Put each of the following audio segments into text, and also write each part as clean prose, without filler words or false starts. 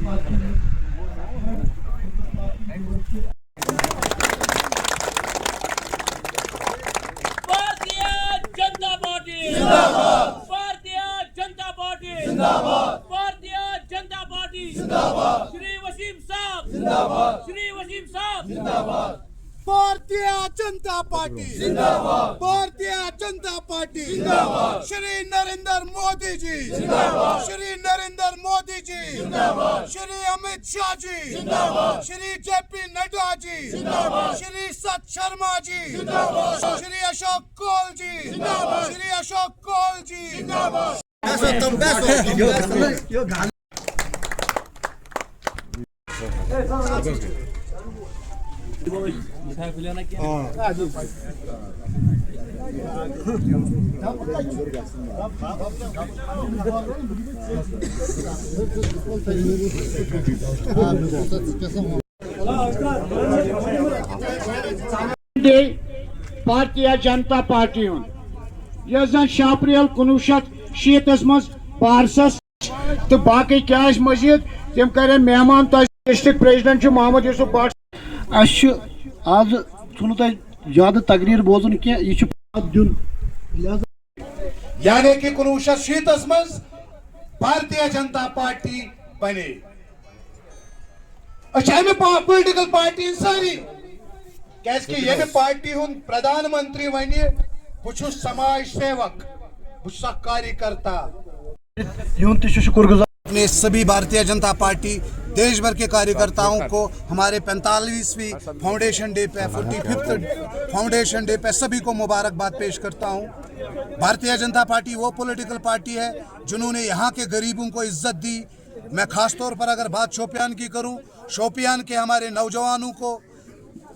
जनता party जिंदाबाद, Bharatiya Janata party जिंदाबाद, Bharatiya Janata party जिंदाबाद, श्री वसीम साहब जिंदाबाद, श्री वसीम साहब जिंदाबाद, भारतीय जनता पार्टी जिंदाबाद, भारतीय जनता पार्टी जिंदाबाद, श्री नरेंद्र मोदी जी जिंदाबाद, श्री नरेंद्र मोदी जी जिंदाबाद, श्री अमित शाह जी जिंदाबाद, श्री जेपी नड्डा जी जिंदाबाद, श्री सत शर्मा जी जिंदाबाद, श्री अशोक कौल जी जिंदाबाद, श्री अशोक कौल जी जिंदाबाद। भारतीय जनता पार्टी यह शाप्रल 1960 मज पारसस तो बाकी क्या मजीद तम कर मेहमान डिस्ट्रिक्ट प्रेसिडेंट मोहम्मद यूसुफ भट्ट आज ज्यादा तकरीर बोजन दिन यानी कि 1960 मज भारतीय जनता पार्टी बने पॉलिटिकल पार्टी सारी ये पार्टी हूं प्रधानमंत्री वन बहुत समाज सेवक बहुत कार्यकर्ता शुक्रगुजार अपने सभी भारतीय जनता पार्टी देश भर के कार्यकर्ताओं को हमारे 45वीं फाउंडेशन डे पे 45th फाउंडेशन डे पे सभी को मुबारकबाद पेश करता हूं। भारतीय जनता पार्टी वो पॉलिटिकल पार्टी है जिन्होंने यहाँ के गरीबों को इज्जत दी। मैं खास तौर पर अगर बात शोपियान की करूं, शोपियान के हमारे नौजवानों को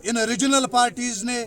इन रीजनल पार्टीज ने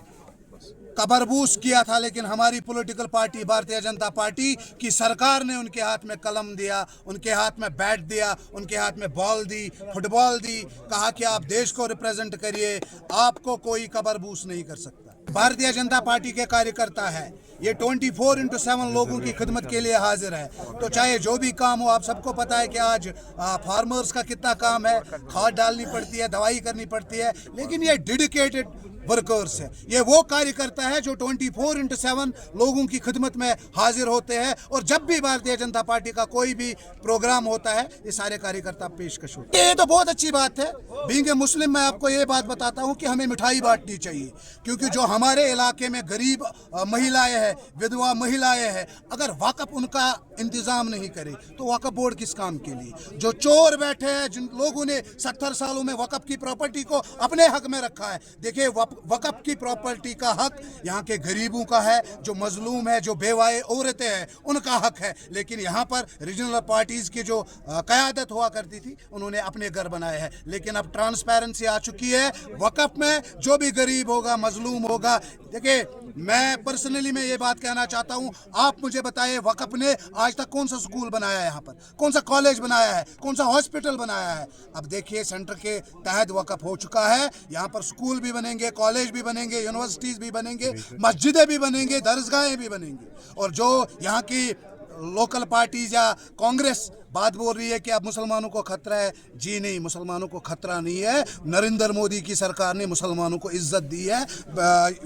कबरबूस किया था, लेकिन हमारी political party Bharatiya Janata party की सरकार ने उनके हाथ में कलम दिया, उनके हाथ में बैट दिया, उनके हाथ में बॉल दी, फुटबॉल दी, कहा कि आप देश को रिप्रेजेंट करिए, आपको कोई कबरबूस नहीं कर सकता। भारतीय जनता पार्टी के कार्यकर्ता है, ये 24/7 लोगों की खिदमत के लिए हाजिर है। तो चाहे जो भी काम हो, आप सबको पता है कि आज फार्मर्स का कितना काम है, खाद डालनी पड़ती है, दवाई करनी पड़ती है, लेकिन ये डेडिकेटेड वर्कर्स है। ये वो कार्यकर्ता है जो 24/7 लोगों की खिदमत में हाजिर होते हैं, और जब भी भारतीय जनता पार्टी का कोई भी प्रोग्राम होता है ये सारे कार्यकर्ता पेशकश होते हैं। ये तो बहुत अच्छी बात है। बीइंग ए मुस्लिम मैं आपको ये बात बताता हूँ कि हमें मिठाई बांटनी चाहिए, क्योंकि जो हमारे इलाके में गरीब महिलाएं हैं, विधवा महिलाएं हैं, अगर वक्फ उनका इंतजाम नहीं करे तो वक्फ बोर्ड किस काम के लिए। जो चोर बैठे हैं, जिन लोगों ने 70 सालों में वक्फ की प्रॉपर्टी को अपने हक में रखा है, देखिए वक्फ की प्रॉपर्टी का हक यहाँ के गरीबों का है, जो मजलूम है, जो बेवाए औरतें हैं, उनका हक है। लेकिन यहाँ पर रीजनल पार्टीज की जो क़यादत हुआ करती थी, उन्होंने अपने घर बनाए हैं। लेकिन अब ट्रांसपेरेंसी आ चुकी है, वक्फ में जो भी गरीब होगा, मजलूम होगा। देखिए, मैं पर्सनली मैं ये बात कहना चाहता हूँ, आप मुझे बताइए वक्फ ने आज तक कौन सा स्कूल बनाया है, यहाँ पर कौन सा कॉलेज बनाया है, कौन सा हॉस्पिटल बनाया है। अब देखिए, सेंटर के तहत वक्फ हो चुका है, यहाँ पर स्कूल भी बनेंगे, कॉलेज भी बनेंगे, यूनिवर्सिटीज भी बनेंगे, मस्जिदें भी बनेंगे, दरगाहें भी बनेंगी। और जो यहाँ की लोकल पार्टीज या कांग्रेस बात बोल रही है कि अब मुसलमानों को खतरा है, जी नहीं, मुसलमानों को खतरा नहीं है। नरेंद्र मोदी की सरकार ने मुसलमानों को इज्जत दी है।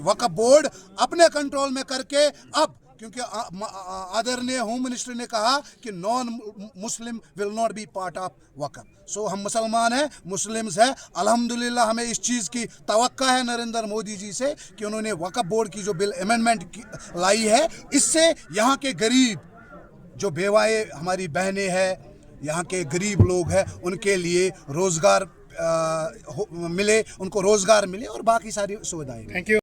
वक्फ बोर्ड अपने कंट्रोल में करके, अब क्योंकि आदरणीय होम मिनिस्टर ने कहा कि non Muslim will not be part of Waqf. So हम मुसलमान हैं, मुस्लिम्स हैं। अल्हम्दुलिल्लाह हमें इस चीज़ की तवक्का है नरेंद्र मोदी जी से कि उन्होंने वक्फ बोर्ड की जो बिल अमेंडमेंट लाई है, इससे यहाँ के गरीब जो बेवाए हमारी बहनें हैं, यहाँ के गरीब लोग हैं, उनके लिए रोज़गार मिले, उनको रोज़गार मिले और बाकी सारी सुविधाएं। Thank you.